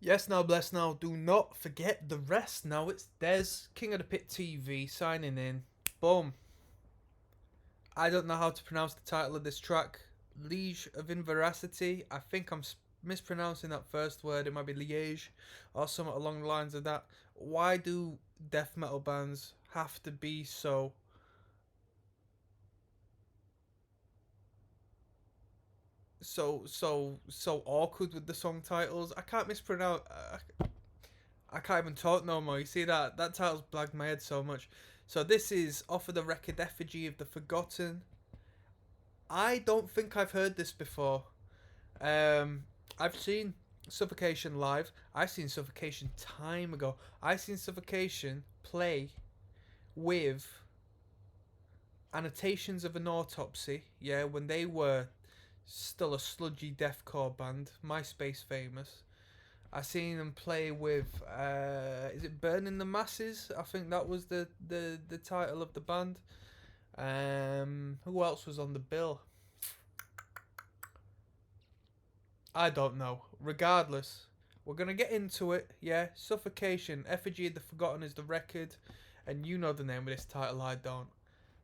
Yes, now, bless now. Do not forget the rest. Now it's Des, King of the Pit TV, signing in. Boom. I don't know how to pronounce the title of this track. Liege of Inveracity. I think I'm mispronouncing that first word. It might be Liege or something along the lines of that. Why do death metal bands have to be so awkward with the song titles? I can't mispronounce. I can't even talk no more. You see that title's blagged my head so much. So this is off of the record Effigy of the Forgotten. I don't think I've heard this before. Um, I've seen Suffocation live. I've seen Suffocation time ago. I've seen Suffocation play with Annotations of an Autopsy. Yeah, when they were still a sludgy deathcore band, MySpace famous. I seen them play with is it Burning the Masses? I think that was the title of the band. Who else was on the bill? I don't know. Regardless, we're gonna get into it. Yeah, Suffocation, Effigy of the Forgotten is the record, and you know the name of this title. I don't.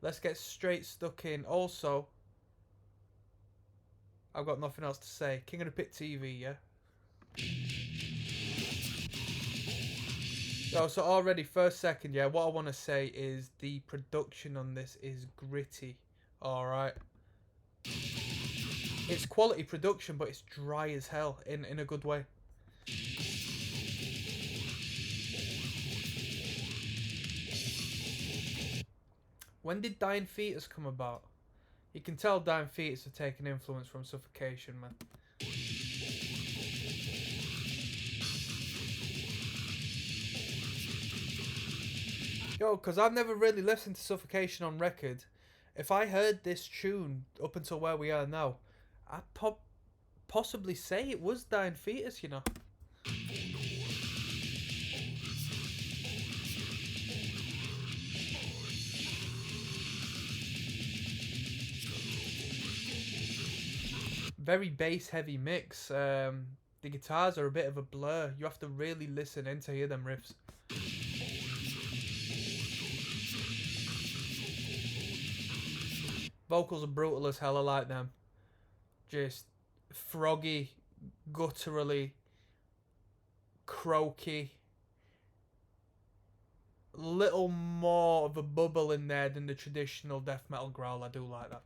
Let's get straight stuck in. Also, I've got nothing else to say. King of the Pit TV. Yeah. So already first second, yeah, what I want to say is the production on this is gritty. Alright. It's quality production, but it's dry as hell in a good way. When did Dying Fetus come about? You can tell Dying Fetus have taken influence from Suffocation, man. Yo, because I've never really listened to Suffocation on record. If I heard this tune up until where we are now, I'd possibly say it was Dying Fetus, you know. Very bass heavy mix. The guitars are a bit of a blur. You have to really listen in to hear them riffs. Vocals are brutal as hell. I like them. Just froggy, gutturally, croaky. Little more of a bubble in there than the traditional death metal growl. I do like that.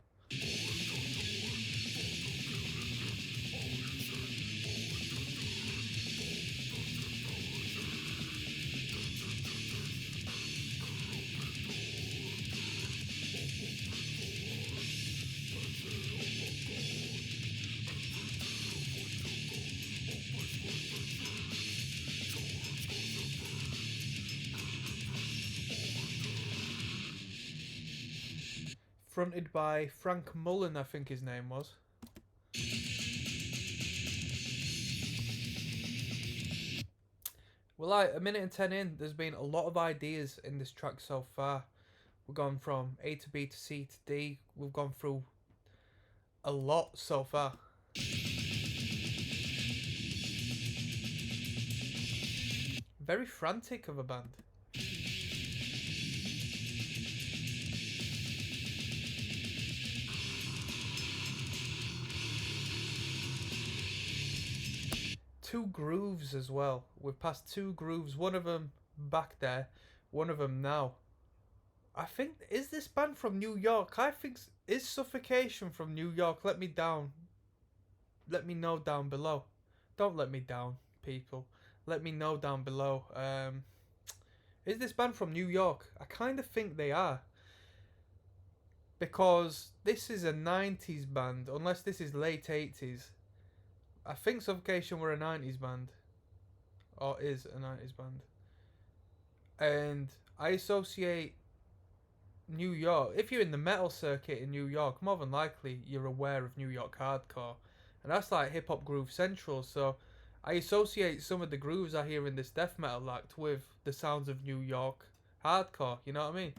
Fronted by Frank Mullen, I think his name was. Well, like a minute and 10 in, there's been a lot of ideas in this track so far. We've gone from A to B to C to D. We've gone through a lot so far. Very frantic of a band. Two grooves as well. We've passed two grooves. One of them back there, one of them now. I think, is this band from New York? I think, is Suffocation from New York? Let me down. Let me know down below. Don't let me down, people. Let me know down below. Is this band from New York? I kind of think they are. Because this is a 90s band, unless this is late 80s. I think Suffocation were a 90s band. Or is a 90s band. And I associate New York. If you're in the metal circuit in New York, more than likely you're aware of New York hardcore. And that's like hip hop groove central. So I associate some of the grooves I hear in this death metal act with the sounds of New York hardcore. You know what I mean?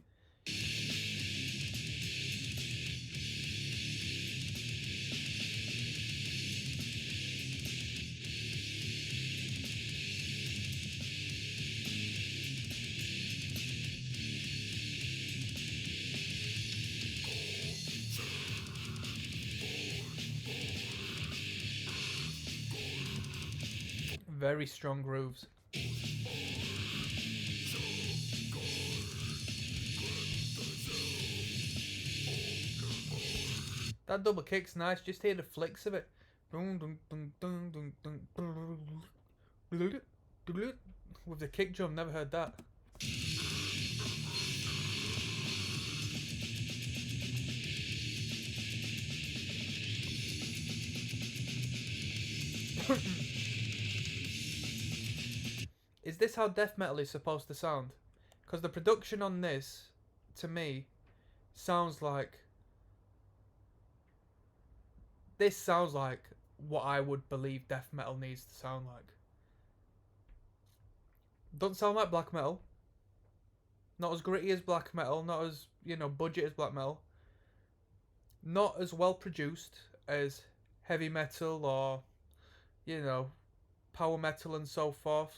Very strong grooves. That double kick's nice, just hear the flicks of it. With the kick drum, never heard that. Is this how death metal is supposed to sound? Because the production on this, to me, sounds like... This sounds like what I would believe death metal needs to sound like. Doesn't sound like black metal. Not as gritty as black metal. Not as, you know, budget as black metal. Not as well produced as heavy metal or, you know, power metal and so forth.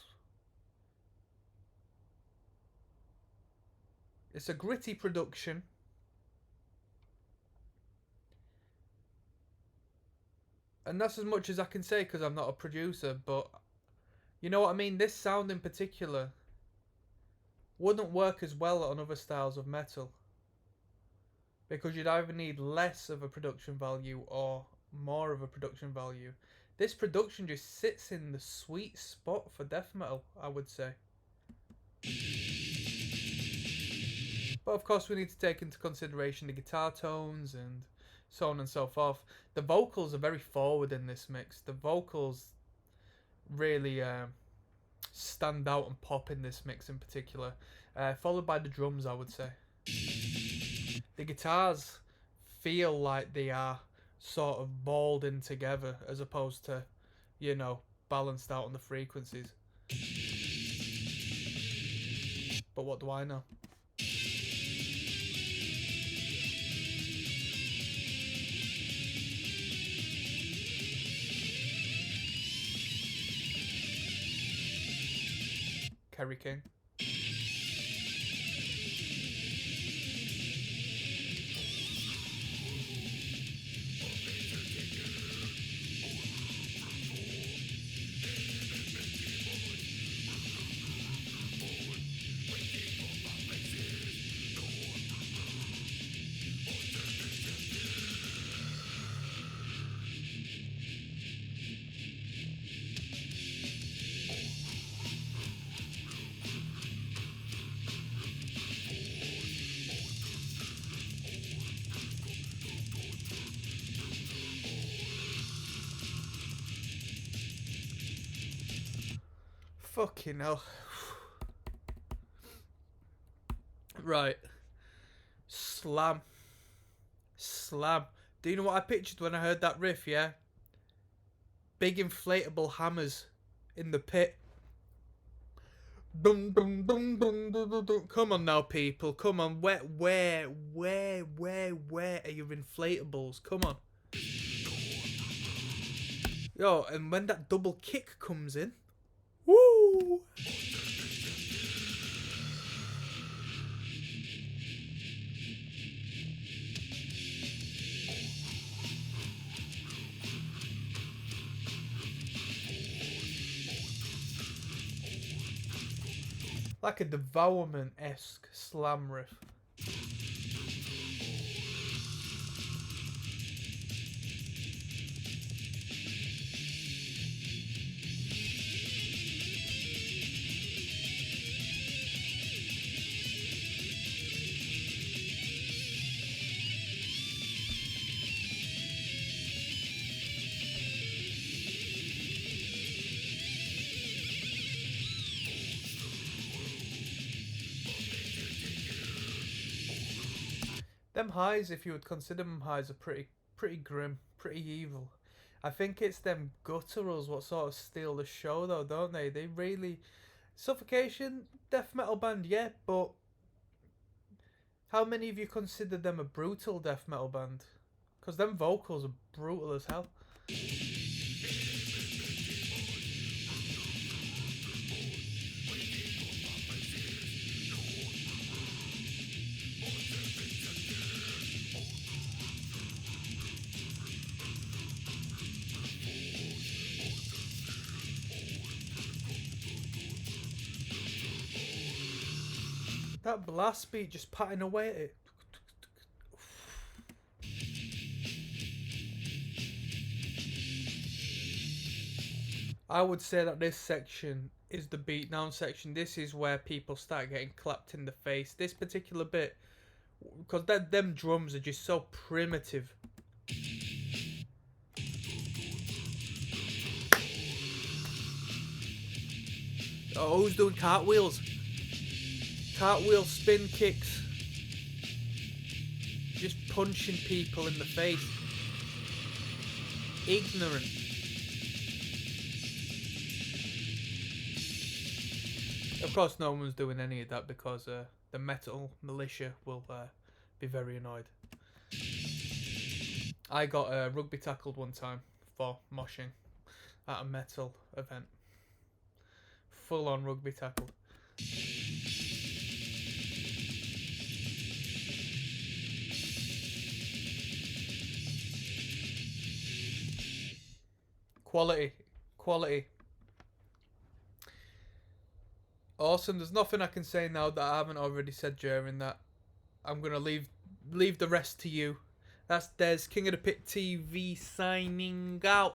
It's a gritty production. And that's as much as I can say because I'm not a producer, but you know what I mean? This sound in particular wouldn't work as well on other styles of metal. Because you'd either need less of a production value or more of a production value. This production just sits in the sweet spot for death metal, I would say. But of course we need to take into consideration the guitar tones and so on and so forth. The vocals are very forward in this mix. The vocals really stand out and pop in this mix in particular. Followed by the drums, I would say. The guitars feel like they are sort of balled in together as opposed to, you know, balanced out on the frequencies. But what do I know? Kerry King. Fucking hell. Right. Slam. Slam. Do you know what I pictured when I heard that riff, yeah? Big inflatable hammers in the pit. Dum, dum, dum, dum, dum, dum, dum. Come on now, people. Come on. Where are your inflatables? Come on. Yo, and when that double kick comes in, woo! Like a Devourment-esque slam riff. Them highs, if you would consider them highs, are pretty grim, pretty evil. I think it's them gutturals what sort of steal the show though, don't they? They really... Suffocation, death metal band, yeah, but how many of you consider them a brutal death metal band? Because them vocals are brutal as hell. That blast beat just patting away at it. I would say that this section is the beatdown section. This is where people start getting clapped in the face. This particular bit, because them drums are just so primitive. Oh, who's doing cartwheels? Cartwheel spin kicks. Just punching people in the face. Ignorant. Of course, no one's doing any of that because the metal militia will be very annoyed. I got rugby tackled one time for moshing at a metal event. Full on rugby tackled. Quality. Quality. Awesome. There's nothing I can say now that I haven't already said during that. I'm going to leave the rest to you. That's Des, King of the Pit TV, signing out.